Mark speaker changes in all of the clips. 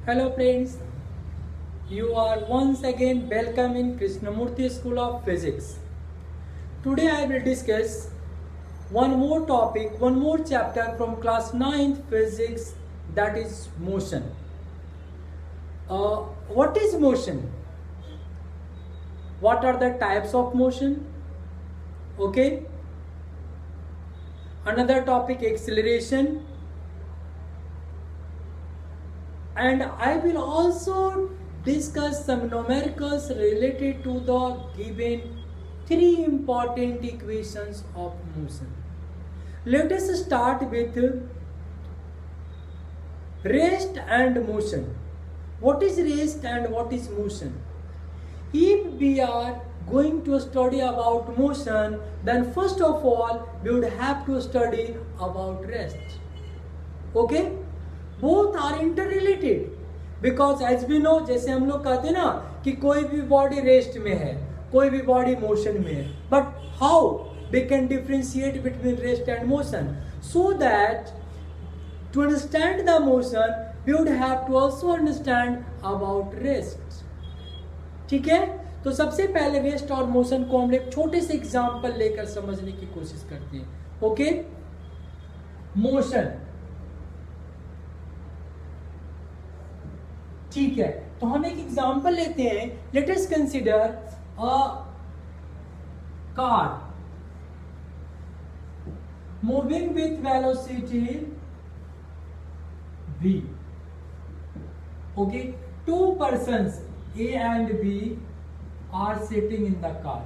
Speaker 1: Hello friends, you are once again welcome in Krishnamurti School of Physics. Today I will discuss one more topic, one more chapter from class 9th physics, that is motion. What is motion? What are the types of motion? Okay. Another topic, acceleration. And I will also discuss some numericals related to the given three important equations of motion. Let us start with rest and motion. What is rest and what is motion? If we are going to study about motion, then first of all we would have to study about rest. Okay? Both are inter related because as we know, जैसे हम लोग कहते हैं ना कि कोई भी body rest में है, कोई भी बॉडी मोशन में है, but how we can differentiate between rest and motion, so that to understand the motion we would have to also understand about rest. ठीक है, तो सबसे पहले रेस्ट और मोशन को हम एक छोटे से एग्जांपल लेकर समझने की कोशिश करते हैं. Okay, motion. ठीक है, तो हम एक एग्जांपल लेते हैं. Let us consider a car moving with velocity v. Okay, two persons A and B are sitting in the car.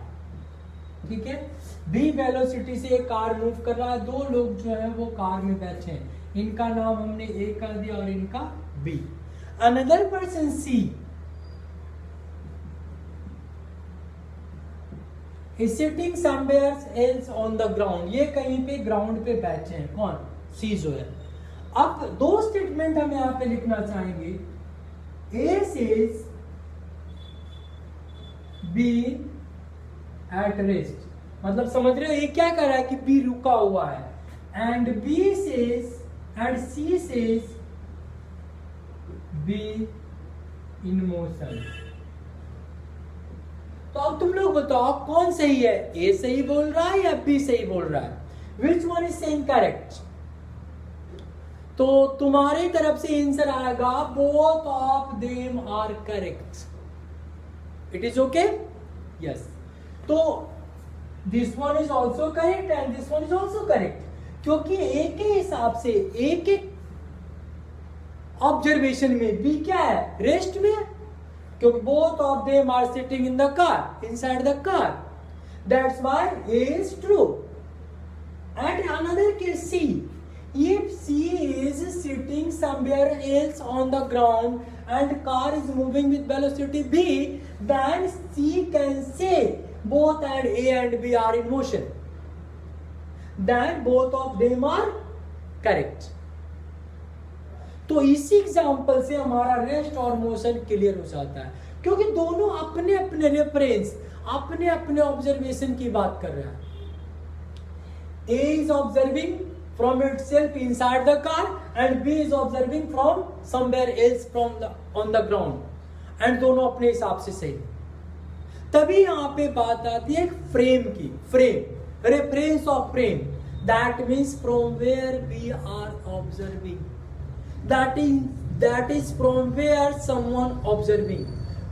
Speaker 1: ठीक है, v वेलोसिटी से एक कार मूव कर रहा है, दो लोग जो है वो कार में बैठे हैं. इनका नाम हमने A कर दिया और इनका B. Another person C is sitting somewhere else on the ground. ये कहीं पे ग्राउंड पे बैठे हैं. कौन? C जो है. अब दो स्टेटमेंट हम यहां पे लिखना चाहेंगे. A says B at rest. मतलब समझ रहे हो ये क्या कर रहा है कि B रुका हुआ है. And B says and C says be in motion. तो अब तुम लोग बताओ कौन सही है, ए सही बोल रहा है या बी सही बोल रहा है? Which one is saying correct? तो तुम्हारी तरफ से आंसर आएगा both of them are correct. It is okay? Yes. तो this one is also correct and this one is also correct, क्योंकि ए के हिसाब से एक एक ऑब्जर्वेशन में बी क्या है? रेस्ट में है, क्योंकि both of them are sitting in the car, inside the car. That's why A is true. And another case C, if C is sitting somewhere else on the ground and car is moving with velocity b, then C can say both and A and B are in motion. Then both of them are correct. तो इसी example से हमारा rest और motion clear हो जाता है, क्योंकि दोनों अपने अपने रेफरेंस, अपने अपने ऑब्जर्वेशन की बात कर रहे हैं. A is observing from itself inside the car and B is observing from somewhere else from the on the ground, and दोनों अपने हिसाब से सही. तभी यहाँ पे बात आती है फ्रेम की. Frame, reference of frame, that means from where we are observing. that is from where someone observing,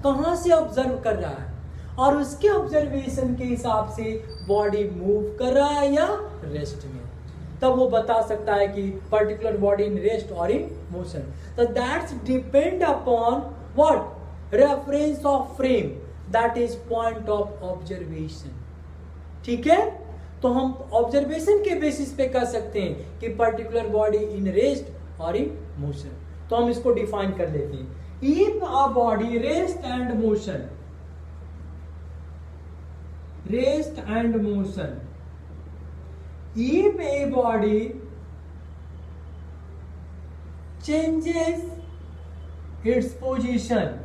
Speaker 1: कहां से ऑब्जर्व कर रहा है और उसके ऑब्जर्वेशन के हिसाब से बॉडी मूव कर रहा है या रेस्ट में, तब वो बता सकता है कि पर्टिकुलर बॉडी इन रेस्ट और इन मोशन. तो that's depend upon what? Reference of frame, that is point of observation. ठीक है, तो हम ऑब्जर्वेशन के बेसिस पे कह सकते हैं कि पर्टिकुलर बॉडी इन रेस्ट और इन मोशन. तो हम इसको डिफाइन कर लेते हैं. If a body rest and motion, rest and motion, if a body changes its position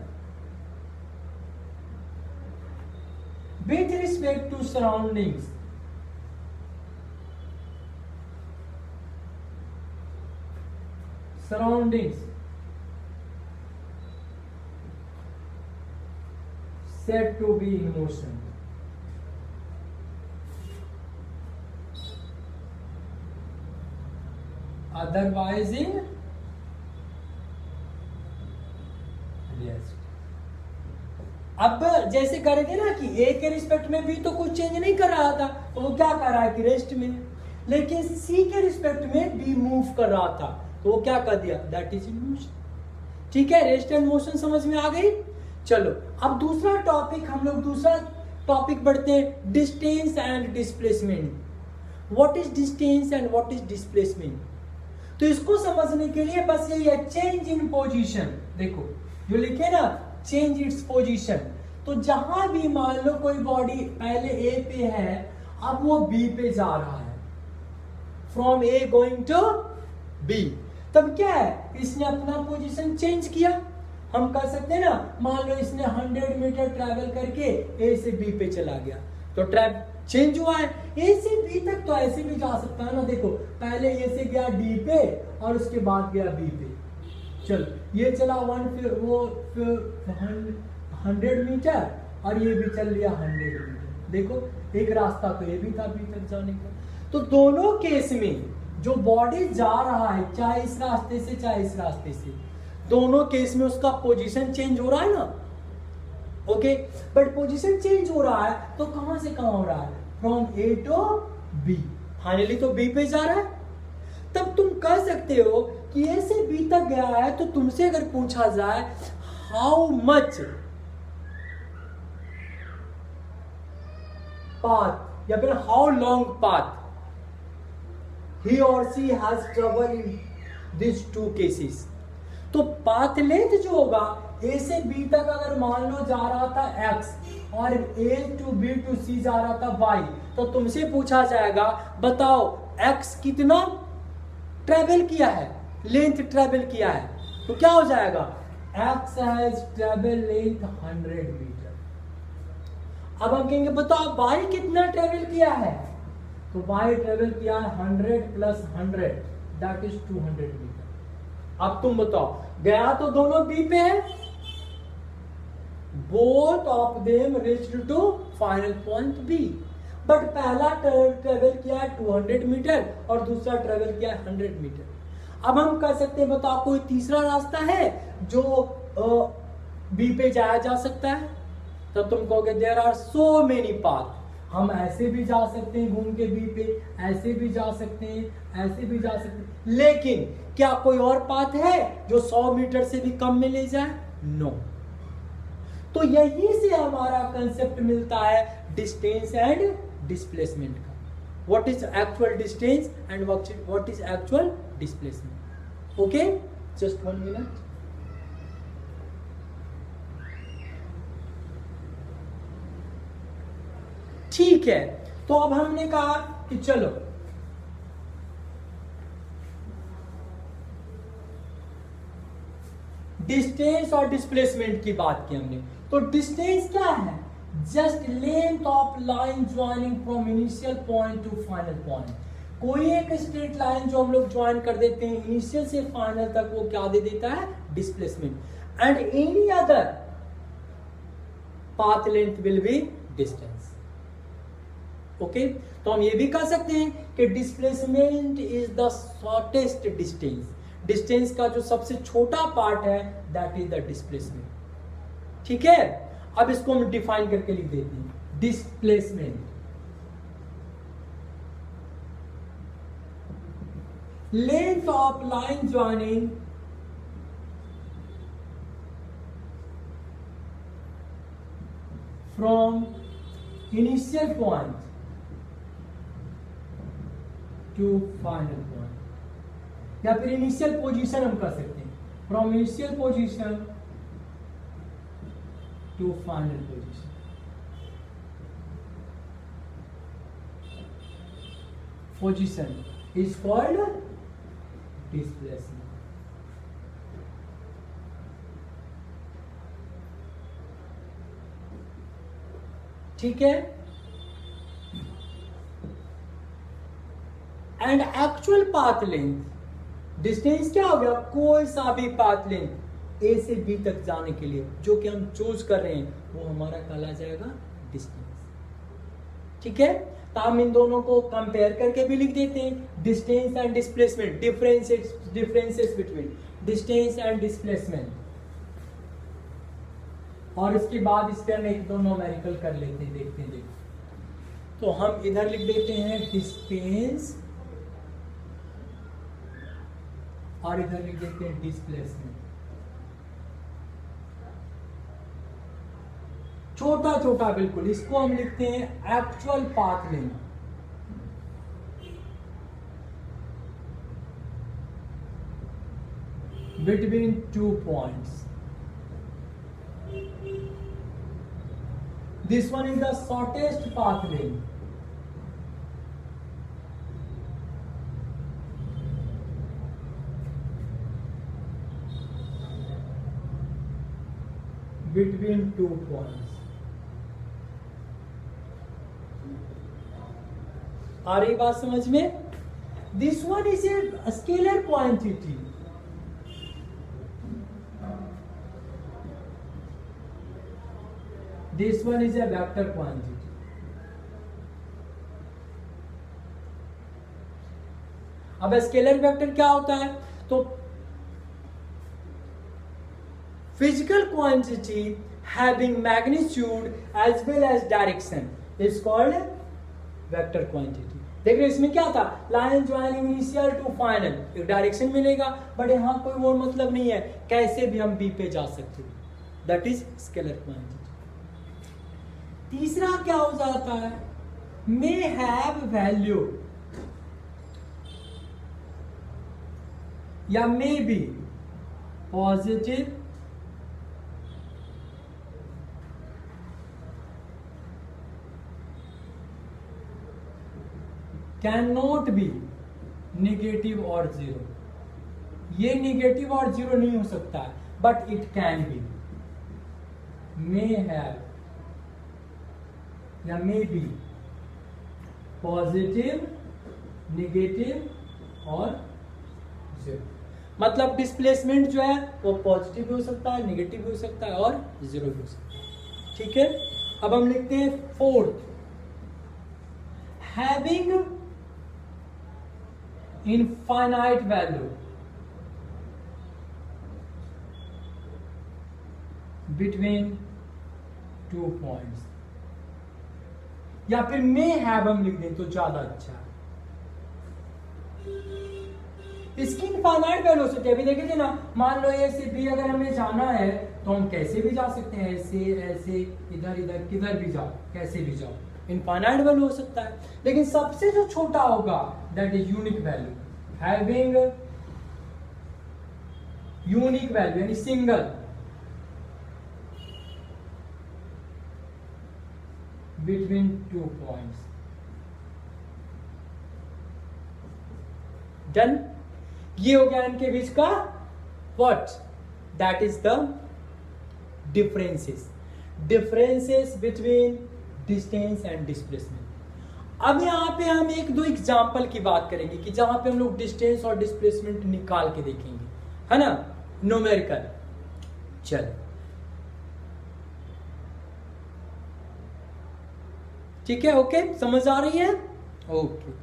Speaker 1: with respect to surroundings, surroundings. said to be in motion. Otherwise in rest. अब जैसे करेंगे ना कि ए के रिस्पेक्ट में भी तो कुछ चेंज नहीं कर रहा था, तो वो क्या कर रहा है कि रेस्ट में, लेकिन सी के रिस्पेक्ट में बी मूव कर रहा था, तो वो क्या कर दिया, दैट इज इन मोशन. ठीक है, रेस्ट एंड मोशन समझ में आ गई. चलो अब दूसरा टॉपिक, हम लोग दूसरा टॉपिक बढ़ते हैं, distance and displacement. What is distance and what is displacement. तो इसको समझने के लिए बस यही है, चेंज इन पोजीशन. देखो जो लिखे ना, चेंज इट्स पोजीशन. तो जहां भी मान लो कोई बॉडी पहले ए पे है, अब वो बी पे जा रहा है, from A going to B, तब क्या है, इसने अपना पोजीशन चेंज किया. हम कर सकते हैं ना, मान लो इसने 100 मीटर ट्रैवल करके ए से बी पे चला गया, तो ट्रैवल चेंज हुआ है. ए से बी तक तो ऐसे भी जा सकता है ना. देखो पहले ए से गया डी पे और उसके बाद गया बी पे. चलो ये चला 100 मीटर और ये भी चल लिया 100 मीटर. देखो एक रास्ता तो ये भी था बी तक जाने का. तो दोनों केस में जो बॉडी जा रहा है, चाहे इस रास्ते से चाहे इस रास्ते से, दोनों केस में उसका पोजीशन चेंज हो रहा है ना. ओके, बट पोजीशन चेंज हो रहा है तो कहां से कहां हो रहा है, from A to B. Finally तो बी पे जा रहा है. तब तुम कह सकते हो कि ए से बी तक गया है, तो तुमसे अगर पूछा जाए हाउ मच पाथ या फिर how long path he or she has traveled in these two cases, तो पाथ लेंथ जो होगा ए से बी तक अगर मान लो जा रहा था x और ए टू बी टू सी जा रहा था y, तो तुमसे पूछा जाएगा बताओ x कितना ट्रेवल किया है, लेंथ ट्रेवल किया है, तो क्या हो जाएगा, x has travel length 100 metre. अब हम कहेंगे बताओ y कितना ट्रेवल किया है, तो y ट्रेवल किया है 100 प्लस 100 दैट इज 200 मीटर. अब तुम बताओ, गया तो दोनों बी पे है, both of them reached to final point B, but पहला ट्रेवल किया है 200 मीटर और दूसरा ट्रेवल किया है 100 मीटर. अब हम कह सकते हैं बताओ कोई तीसरा रास्ता है जो बी पे जाया जा सकता है, तब तुम कहोगे there are so many path. हम ऐसे भी जा सकते हैं घूम के बी पे, ऐसे भी जा सकते हैं, ऐसे भी जा सकते हैं, लेकिन क्या कोई और पाथ है जो 100 मीटर से भी कम में ले जाए, नो. तो यहीं से हमारा कंसेप्ट मिलता है डिस्टेंस एंड डिस्प्लेसमेंट का. What is actual distance and what is actual displacement. Okay, just 1 minute. ठीक है, तो अब हमने कहा कि चलो डिस्टेंस और डिस्प्लेसमेंट की बात की हमने. तो डिस्टेंस क्या है, just length of line joining from initial point to final point. कोई एक स्ट्रेट लाइन जो हम लोग ज्वाइन कर देते हैं इनिशियल से फाइनल तक, वो क्या दे देता है, displacement. And any other path length will be distance. Okay, तो हम ये भी कह सकते हैं कि displacement is the shortest distance. Distance का जो सबसे छोटा पार्ट है दैट इज द डिस्प्लेसमेंट. ठीक है, अब इसको हम डिफाइन करके लिख देते हैं. Displacement length of line joining from initial point to final point, या फिर इनिशियल पोजीशन हम कर सकते हैं, from initial position to final position. Position is called displacement. ठीक है, and actual path length, distance क्या हो गया, कोई सा भी पाथ लेंथ ए से बी तक जाने के लिए जो कि हम चूज कर रहे हैं वो हमारा कहला जाएगा डिस्टेंस। ठीक है, तो हम इन दोनों को कंपेयर करके भी लिख देते हैं, distance and displacement, differences between distance and displacement. और इसके बाद इस पे हम एक दो न्यूमेरिकल कर लेते हैं, देखते हैं। तो हम इधर लिख देते हैं डिस्टेंस और इधर लिख देते हैं डिस्प्लेसमेंट। छोटा छोटा बिल्कुल, इसको हम लिखते हैं actual path length. Between 2 points. This one is the shortest path length. Between 2 points. आ रही बात समझ में? This one is a scalar quantity. This one is a vector quantity. अब स्केलर वेक्टर क्या होता है? तो physical quantity having magnitude as well as direction is called vector quantity. देख रहे इसमें क्या था, line joining initial to final, एक डायरेक्शन मिलेगा, बट यहाँ कोई वो मतलब नहीं है, कैसे भी हम बी पे जा सकते हैं, दैट इज स्केलर क्वांटिटी। तीसरा क्या हो जाता है, मे हैव वैल्यू या may be positive can not be negative और जीरो। ये नेगेटिव और जीरो नहीं हो सकता है, but it can be, may have या मे बी पॉजिटिव, नेगेटिव और जीरो। मतलब डिस्प्लेसमेंट जो है वो पॉजिटिव भी हो सकता है, नेगेटिव भी हो सकता है और जीरो भी हो सकता है। ठीक है, अब हम लिखते हैं fourth, having infinite value between 2 points, या फिर मे हैव हम लिख दें तो ज्यादा अच्छा है। इसकी इनफाइनाइट वैल्यू हो सकती है। अभी देखे थे ना, मान लो ए से बी अगर हमें जाना है तो हम कैसे भी जा सकते हैं, ऐसे ऐसे, इधर इधर, किधर भी जाओ, कैसे भी जाओ, इनफाइनाइट वैल्यू हो सकता है। लेकिन सबसे जो छोटा होगा that is unique value, having unique value यानी सिंगल बिटवीन 2 points। डन, ये हो गया इनके बीच का what, that is the differences between distance and displacement. अब यहाँ पे हम एक दो एग्जाम्पल की बात करेंगे कि जहां पे हम लोग डिस्टेंस और डिस्प्लेसमेंट निकाल के देखेंगे, है ना, न्यूमेरिकल। चल ठीक है, ओके, समझ आ रही है? ओके,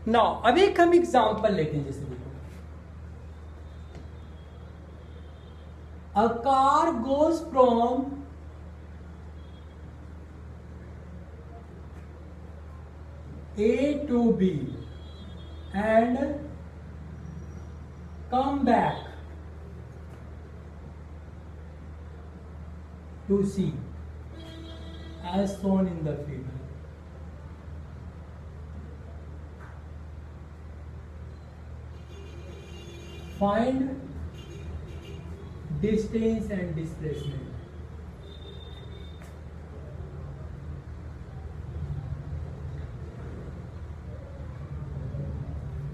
Speaker 1: नाउ अब एक हम एग्जाम्पल लेते हैं, जैसे देखो, a car goes from A to B and come back to C as shown in the figure. Find distance and displacement.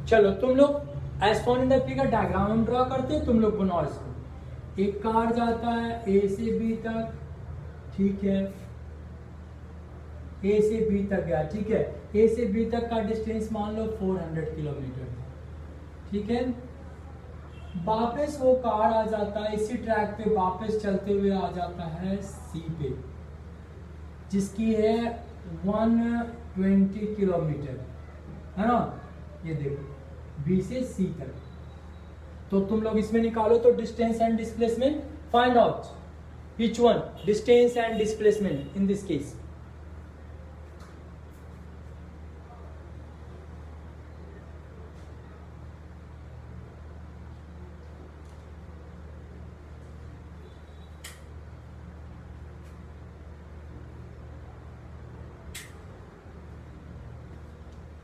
Speaker 1: चलो तुम लोग as shown in the figure, diagram हम ड्रॉ करते हैं, तुम लोग बनाओ इसको। एक कार जाता है ए से बी तक, ठीक है, ए से बी तक गया, ठीक है, ए से बी तक का डिस्टेंस मान लो 400 किलोमीटर, ठीक है। वापस वो कार आ जाता है इसी ट्रैक पे, वापस चलते हुए आ जाता है सी पे, जिसकी है 120 किलोमीटर, है ना। ये देखो बी से सी तक। तो तुम लोग इसमें निकालो तो distance and displacement, find out each one, distance and displacement in this case.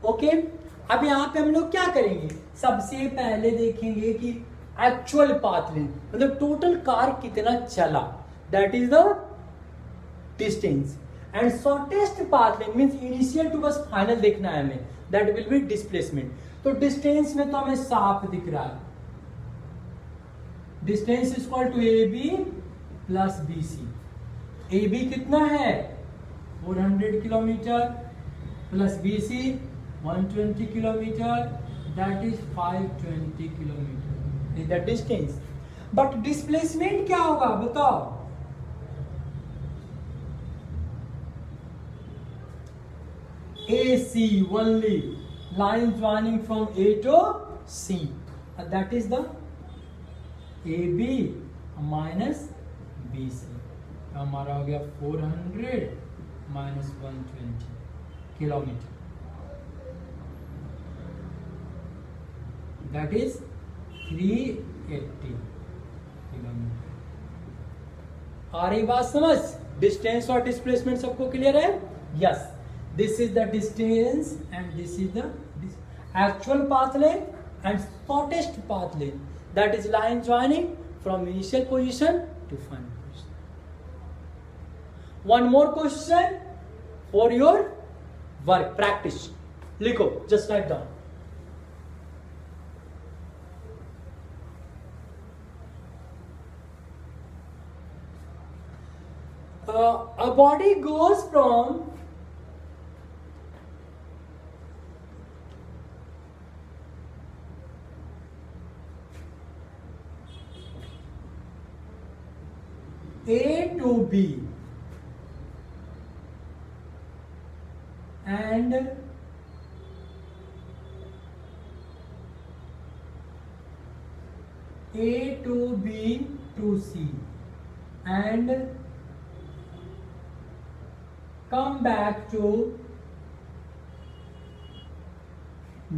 Speaker 1: Okay, अब यहाँ पे हम लोग क्या करेंगे, सबसे पहले देखेंगे कि एक्चुअल पाथ लेंथ, मतलब टोटल कार कितना चला, that is the distance. And shortest path length means initial to बस फाइनल देखना है हमें, दैट विल बी डिस्प्लेसमेंट। तो डिस्टेंस में तो हमें साफ दिख रहा है, distance is equal to A B plus B C. A B कितना है 400 kilometre plus B C 120 kilometer, that is 520 kilometer is the distance. But displacement क्या होगा बताओ, AC only, line joining from A to C, and that is the AB minus BC। हमारा हो गया 400 minus 120 kilometre, that is 380 kilometre. आ रही बात समझ, डिस्टेंस और डिस्प्लेसमेंट सबको क्लियर है? Yes, this is the distance and this is the actual path length and shortest path length, that is line joining from initial position to final position. One more question for your work practice, लिखो, just write down. A body goes from A to B and A to B to C and come back to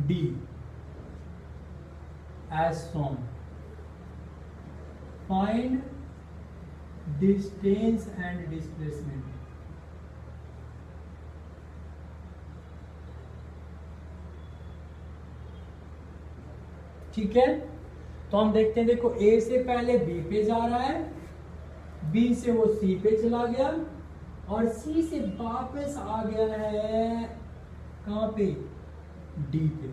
Speaker 1: D as shown. Find distance and displacement. ठीक है, तो हम देखते हैं, देखो A से पहले B पे जा रहा है, B से वो C पे चला गया और C से वापस आ गया है कहां पे, D पे।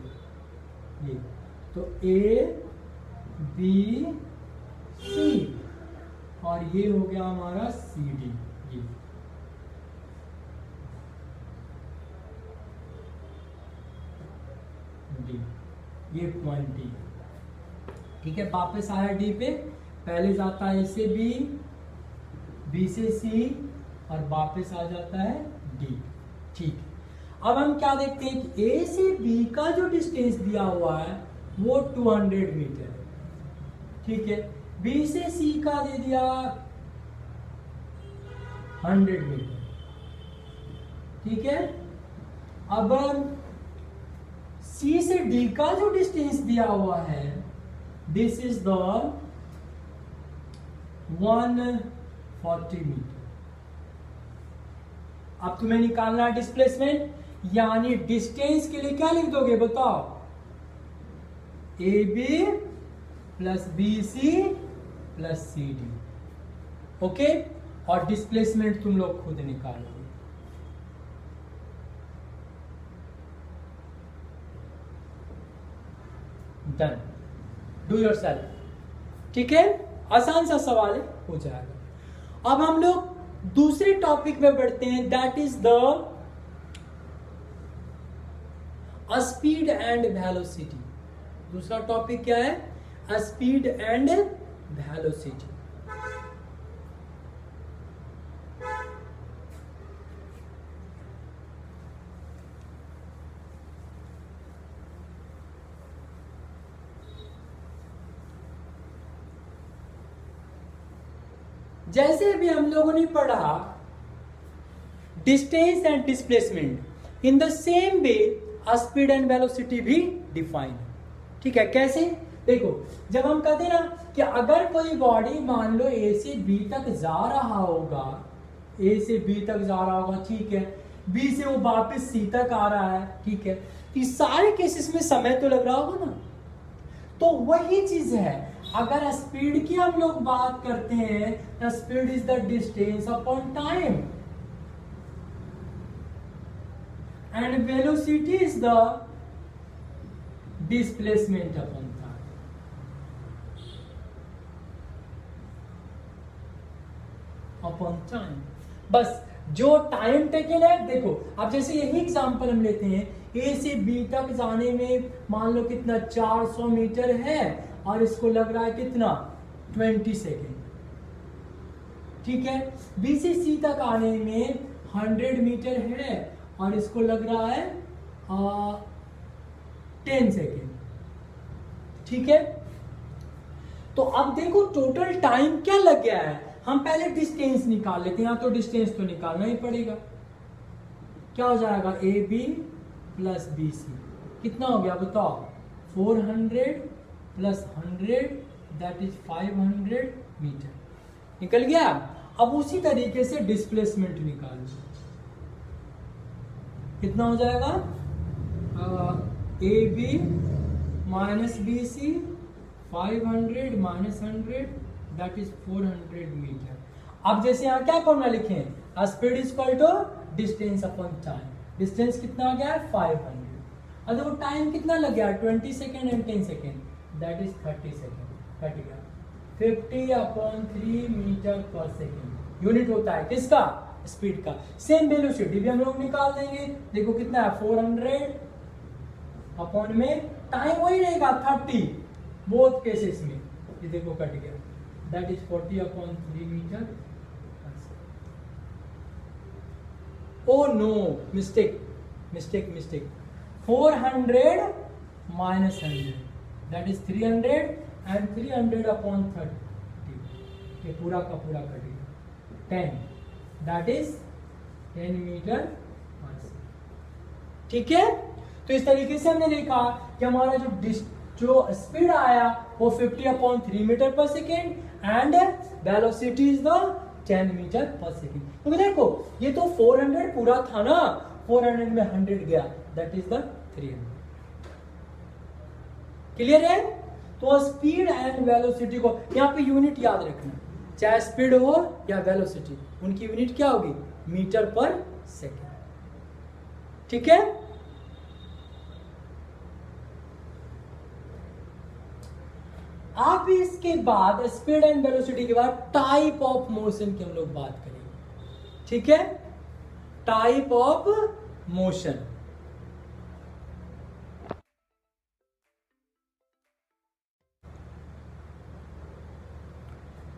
Speaker 1: ये तो A B C और ये हो गया हमारा C D। ये पॉइंट D, ठीक है। वापस आया D पे, पहले जाता है A से B, B से C और वापस आ जाता है D, ठीक। अब हम क्या देखते हैं कि A से B का जो डिस्टेंस दिया हुआ है वो 200 मीटर है, ठीक है। B से C का दे दिया 100 मीटर, ठीक है। अब C से D का जो डिस्टेंस दिया हुआ है, दिस इज द 140 मीटर। अब तुम्हें निकालना है डिस्प्लेसमेंट, यानी डिस्टेंस के लिए क्या लिख दोगे बताओ, AB plus BC plus CD, okay. और डिस्प्लेसमेंट तुम लोग खुद निकालोगे। डन। Do yourself. ठीक है, आसान सा सवाल है, हो जाएगा। अब हम लोग दूसरे टॉपिक में बढ़ते हैं, that is the speed and velocity. दूसरा टॉपिक क्या है? Speed and velocity. जैसे अभी हम लोगों ने पढ़ा distance and displacement, in the same way speed and velocity भी डिफाइन है। ठीक है, कैसे? देखो, जब हम कहते हैं ना कि अगर कोई बॉडी मान लो ए से बी तक जा रहा होगा, ए से बी तक जा रहा होगा, ठीक है, बी से वो वापस सी तक आ रहा है, ठीक है, तो इस सारे केसेस में समय तो लग रहा होगा ना। तो वही चीज है, अगर स्पीड की हम लोग बात करते हैं, speed is the distance upon time and velocity is the displacement upon time. Upon time, बस जो टाइम टेकन है, देखो अब जैसे यही एग्जांपल हम लेते हैं, ए से बी तक जाने में मान लो कितना 400 मीटर है और इसको लग रहा है कितना 20 सेकेंड। ठीक है, बी से सी तक आने में 100 मीटर है और इसको लग रहा है 10 सेकेंड। ठीक है, तो अब देखो टोटल टाइम क्या लग गया है। हम पहले डिस्टेंस निकाल लेते हैं, यहाँ तो डिस्टेंस तो निकालना ही पड़ेगा। क्या हो जाएगा? A B plus B C कितना हो गया बताओ? 400 प्लस 100 दैट इज 500 मीटर निकल गया। अब उसी तरीके से डिस्प्लेसमेंट निकालो, कितना हो जाएगा? A B minus B C 500 minus 100 that is 400 metre. अब जैसे यहाँ क्या फॉर्मूला लिखें? Speed is equal to distance upon time. Distance कितना आ गया है? 500। अब देखो टाइम कितना लग गया? 20 second and 10 second that is 30 second. Cut गया 50/3 मीटर पर सेकेंड यूनिट होता है किसका? स्पीड का। सेम वेलोसिटी भी हम लोग निकाल देंगे। देखो कितना है? 400 अपॉन में टाइम वही रहेगा 30 बोथ केसेस में। ये देखो कट गया that is 40/3 metre. Oh no, mistake mistake mistake. 400 minus 100 that is 300 and 300/30 ये पूरा का पूरा कट गया 10 that is 10 metre per second. ठीक है, तो इस तरीके से हमने देखा कि हमारा जो स्पीड आया वो 50/3 metre per second and velocity is the 10 metre per second. तो देखो ये तो 400 पूरा था ना, 400 में 100 गया दैट इज द 300। क्लियर है? तो स्पीड एंड वेलोसिटी को यहाँ पे यूनिट याद रखना, चाहे स्पीड हो या वेलोसिटी, उनकी यूनिट क्या होगी? Metre per second. ठीक है, आप इसके बाद स्पीड एंड वेलोसिटी के बाद टाइप ऑफ मोशन की हम लोग बात करेंगे। ठीक है, टाइप ऑफ मोशन।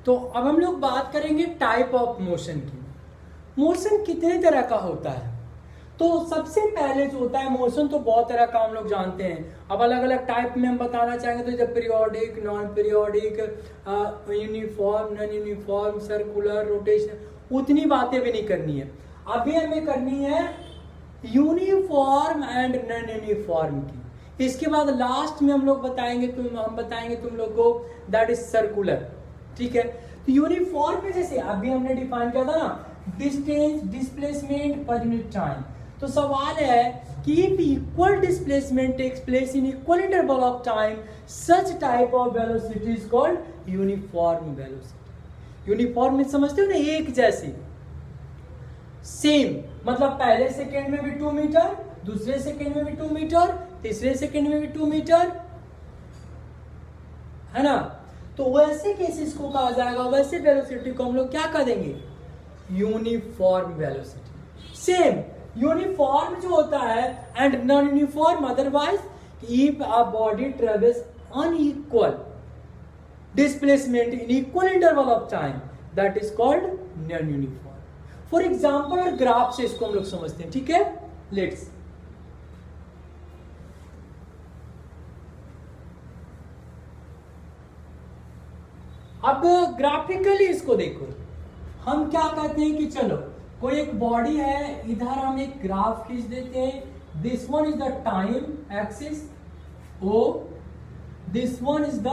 Speaker 1: तो अब हम लोग बात करेंगे टाइप ऑफ मोशन की। मोशन कितने तरह का होता है? तो सबसे पहले जो होता है मोशन, तो बहुत तरह का हम लोग जानते हैं। अब अलग अलग टाइप में हम बताना चाहेंगे तो जब periodic, non periodic, uniform, non uniform, circular, rotation, उतनी बातें भी नहीं करनी है। अभी हमें करनी है यूनिफॉर्म एंड नॉन यूनिफॉर्म की। इसके बाद लास्ट में हम लोग बताएंगे तुम लोग को दैट इज सर्कुलर। ठीक है, तो यूनिफॉर्म में जैसे अभी हमने डिफाइन किया था ना, distance, displacement per unit time. तो सवाल है कि if equal displacement takes place in equal interval of time, such type of velocity is called uniform velocity. Uniform में समझते हो ना, एक जैसी, सेम, मतलब पहले सेकेंड में भी 2 मीटर, दूसरे सेकेंड में भी 2 मीटर, तीसरे सेकेंड में भी 2 मीटर, है ना। तो वैसे केसेस को कहा जाएगा, वैसे वेलोसिटी को हम लोग क्या कह देंगे, यूनिफॉर्म वेलोसिटी। सेम यूनिफॉर्म जो होता है and non uniform otherwise, if a body travels unequal displacement in equal interval of time, that is called non uniform. For example और ग्राफ से इसको हम लोग समझते हैं, ठीक है। लेट्स अब ग्राफिकली इसको देखो, हम क्या कहते हैं कि चलो कोई एक बॉडी है, इधर हम एक ग्राफ खींच देते हैं, this one is the time axis oh, this one is the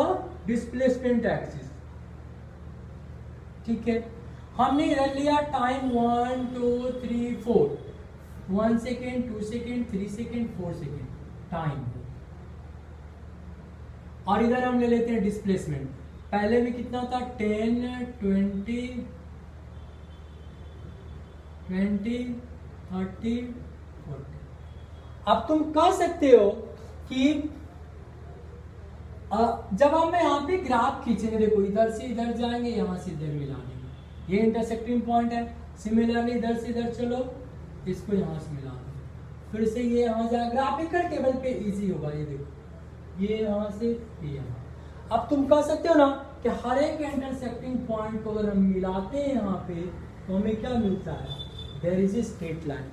Speaker 1: displacement axis, ठीक है। हमने इधर लिया time 1 2 3 4, 1 second 2 second 3 second 4 second time, और इधर हम ले लेते हैं डिस्प्लेसमेंट। पहले में कितना था, 10 20 20 30 40। अब तुम कह सकते हो कि जब हम यहाँ पे ग्राफ खींचेंगे, देखो इधर से इधर जाएंगे, यहाँ से इधर मिला देंगे, ये इंटरसेक्टिंग पॉइंट है। सिमिलरली इधर से इधर चलो, इसको यहाँ से मिला दो, फिर से ये यहाँ जाए, ग्राफिकल टेबल पे इजी होगा। ये देखो, ये यहाँ से ये यहाँ। अब तुम कह सकते हो ना कि हर एक इंटरसेक्टिंग पॉइंट को अगर हम मिलाते हैं यहाँ पे, तो हमें क्या मिलता है, there is a straight line,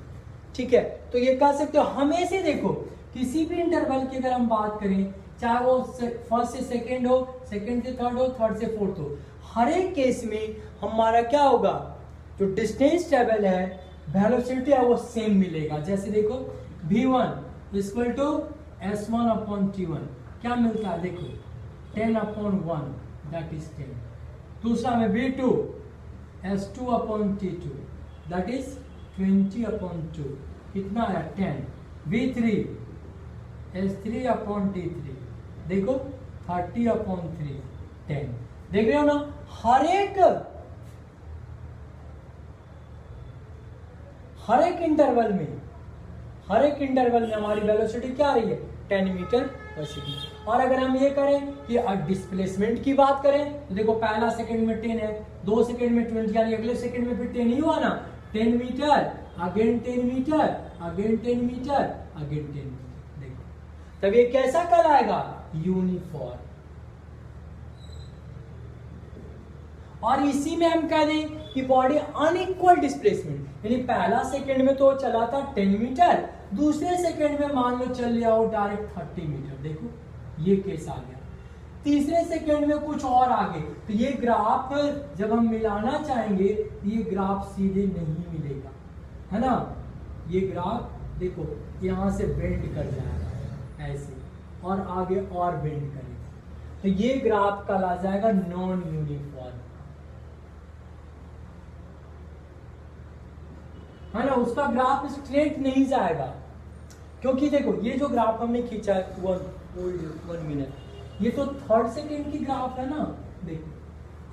Speaker 1: ठीक है। तो ये कह सकते हो। हमें से देखो किसी भी इंटरवल की अगर हम बात करें, चाहे वो फर्स्ट से सेकंड हो, सेकंड से थर्ड हो, थर्ड से फोर्थ हो, हर एक केस में हमारा क्या होगा, जो डिस्टेंस ट्रेवल है, वेलोसिटी है, वो सेम मिलेगा। जैसे देखो v1 equal to s1 upon t1, क्या मिलता है, देखो 10 अपॉन 1 दैट इज 10। दूसरा में v2 s2 upon t2 that is 20 upon 2, कितना है 10। v3 s3 अपॉन t3, देखो 30 अपॉन 3 10। देख रहे हो ना, हर एक इंटरवल में हमारी वेलोसिटी क्या आ रही है, 10 मीटर पर सेकेंड। और अगर हम ये करें कि डिस्प्लेसमेंट की बात करें, तो देखो पहला सेकंड में 10 है, 2 सेकंड में 20, यानी अगले सेकंड में फिर 10 ही हुआ ना, 10 metre again 10 metre again 10 metre again 10 metre. देखो तब ये कैसा कहलाएगा, यूनिफॉर्म। और इसी में हम कह दें कि बॉडी अनइक्वल डिस्प्लेसमेंट, यानी पहला सेकंड में तो चला था 10 मीटर, दूसरे सेकंड में मान लो चल लिया हो डायरेक्ट 30 मीटर। देखो ये केस आ गया। तीसरे सेकंड में कुछ और आगे, तो ये ग्राफ जब हम मिलाना चाहेंगे, ये ग्राफ सीधे नहीं मिलेगा, है ना। ये ग्राफ देखो यहां से बेंड कर जाएगा ऐसे, और आगे और बेंड करेगा, तो ये ग्राफ कहला जाएगा नॉन यूनिफॉर्म, है ना। उसका ग्राफ स्ट्रेट नहीं जाएगा, क्योंकि देखो ये जो ग्राफ हमने खींचा है 1 मिनट, ये तो थर्ड सेकेंड की ग्राफ है ना। देखो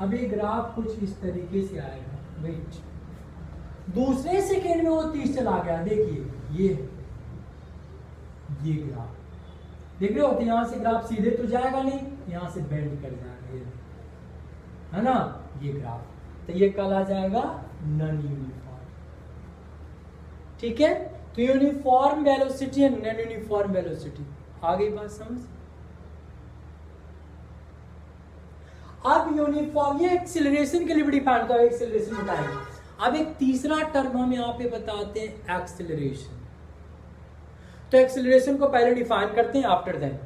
Speaker 1: अब ये ग्राफ कुछ इस तरीके से आएगा, वेट, दूसरे सेकेंड में वो 30 चला गया। देखिए ये ग्राफ देख रहे हो, तो यहां से ग्राफ सीधे तो जाएगा नहीं, यहां से बेंड कर जाएगा, है ना ये ग्राफ। तो ये कहला जाएगा नॉन यूनिफॉर्म, ठीक है। तो uniform velocity and non uniform velocity, आ गई बात समझ। अब यूनिफॉर्म, ये एक्सेलरेशन के लिए भी डिफाइन होता है, एक्सेलरेशन बताएंगे। अब एक तीसरा टर्म हम यहाँ पे बताते हैं, एक्सेलरेशन। तो एक्सेलरेशन को पहले डिफाइन करते हैं, आफ्टर दैट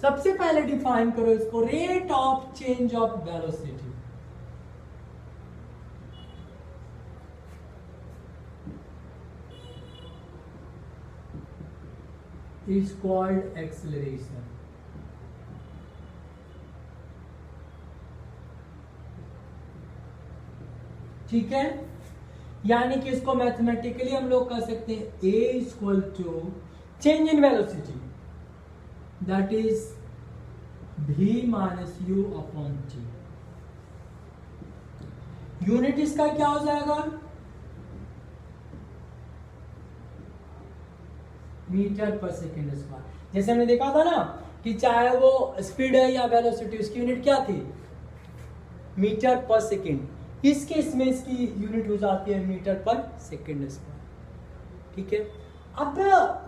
Speaker 1: सबसे पहले डिफाइन करो इसको, rate of change of velocity is called acceleration। ठीक है, यानी कि इसको मैथमेटिकली हम लोग कह सकते हैं A equal to change in velocity, that is v minus u upon t. Unit इसका क्या हो जाएगा, मीटर पर सेकेंड स्क्वायर. जैसे हमने देखा था ना कि चाहे वो स्पीड है या वेलोसिटी, उसकी यूनिट क्या थी, मीटर पर सेकेंड. इस केस में इसकी यूनिट हो जाती है मीटर पर सेकेंड स्क्वायर. ठीक है. अब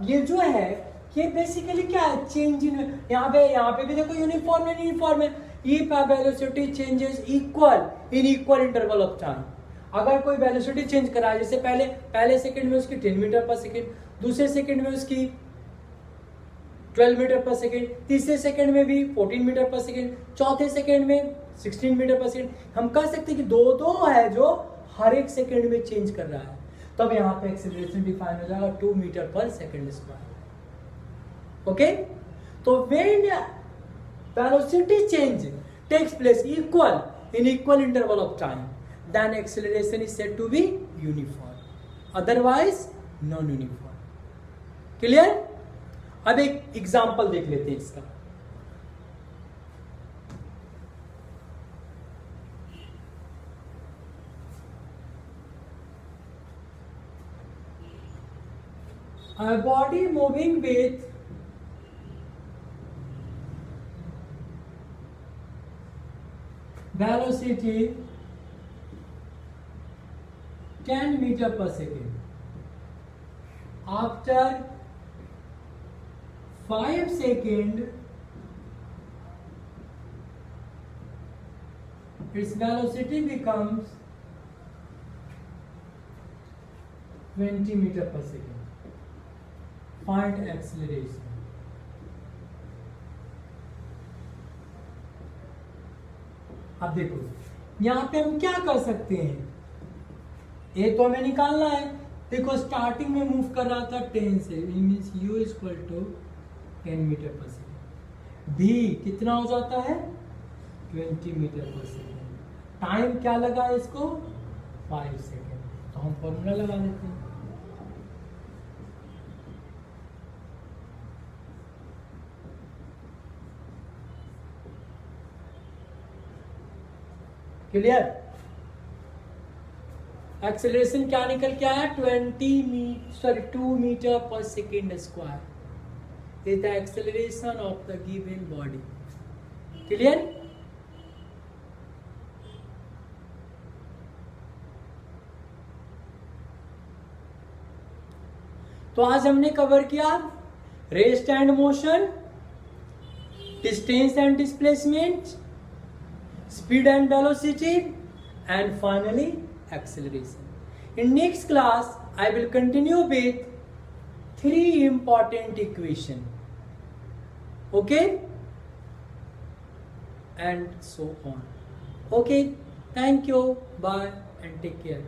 Speaker 1: ये जो है ये बेसिकली क्या है, चेंज इन, यहाँ पे भी देखो यूनिफॉर्म एंड यूनिफॉर्म है. If velocity changes equal in equal interval of time. अगर कोई वेलोसिटी चेंज करा है, जैसे पहले सेकंड में उसकी 10 मीटर पर सेकंड, दूसरे सेकंड में उसकी 12 मीटर पर सेकंड, तीसरे सेकंड में भी 14 मीटर पर सेकंड, चौथे सेकंड में 16 मीटर पर सेकंड. हम कह सकते हैं कि दो है जो हर एक सेकंड में चेंज कर रहा है. तब यहाँ पे एक्सेलरेशन डिफाइन हो जाएगा 2 मीटर पर सेकंड स्क्वायर. ओके. तो when velocity change takes place in equal interval of time, then acceleration is said to be uniform, otherwise non uniform. Clear? अब एक एग्जांपल देख लेते हैं इसका. A body moving with velocity 10 meter per second. After 5 seconds, its velocity becomes 20 meter per second. Find acceleration. अब देखो यहां पे हम क्या कर सकते हैं, ए तो हमें निकालना है. देखो स्टार्टिंग में मूव कर रहा था 10 से, means u equal to 10 metre per second. v कितना हो जाता है 20 मीटर पर सेकेंड. टाइम क्या लगा इसको 5 सेकेंड. तो हम फॉर्मूला लगा लेते हैं. क्लियर. एक्सेलरेशन क्या निकल के आया 2 metre per second square is the acceleration of the given body. Clear. तो आज हमने कवर किया rest and motion, distance and displacement, speed and velocity, and finally acceleration. In next class I will continue with 3 important equation, okay, and so on. Okay, thank you, bye and take care.